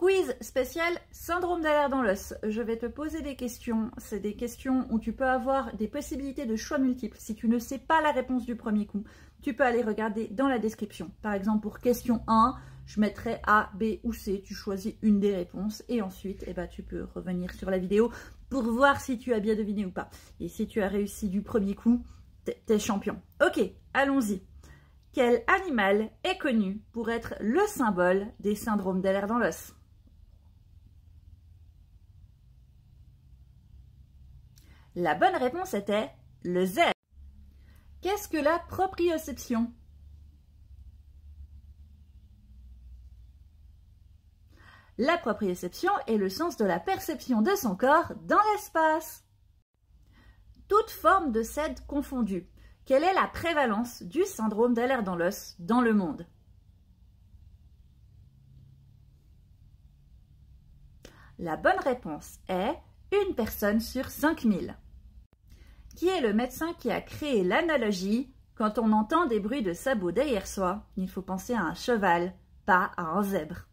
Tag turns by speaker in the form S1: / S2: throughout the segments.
S1: Quiz spécial syndrome d'alerte dans l'os. Je vais te poser des questions. C'est des questions où tu peux avoir des possibilités de choix multiples. Si tu ne sais pas la réponse du premier coup, tu peux aller regarder dans la description. Par exemple, pour question 1, je mettrai A, B ou C. Tu choisis une des réponses et ensuite, tu peux revenir sur la vidéo pour voir si tu as bien deviné ou pas. Et si tu as réussi du premier coup, t'es champion. Ok, allons-y. Quel animal est connu pour être le symbole des syndromes d'alerte dans l'os? La bonne réponse était le zèbre. Qu'est-ce que la proprioception? La proprioception est le sens de la perception de son corps dans l'espace. Toute forme de SED confondue, quelle est la prévalence du syndrome d'alerte dans l'os dans le monde? La bonne réponse est une personne sur 5000. Qui est le médecin qui a créé l'analogie quand on entend des bruits de sabots derrière soi, il faut penser à un cheval, pas à un zèbre?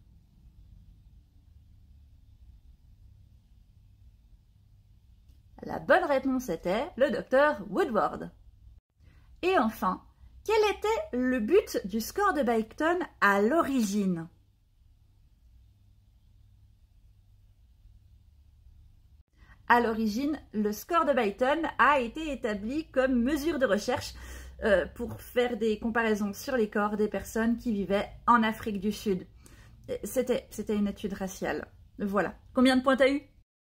S1: La bonne réponse était le docteur Woodward. Et enfin, quel était le but du score de Beighton à l'origine? À l'origine, le score de Beighton a été établi comme mesure de recherche pour faire des comparaisons sur les corps des personnes qui vivaient en Afrique du Sud. C'était une étude raciale. Voilà. Combien de points t'as eu?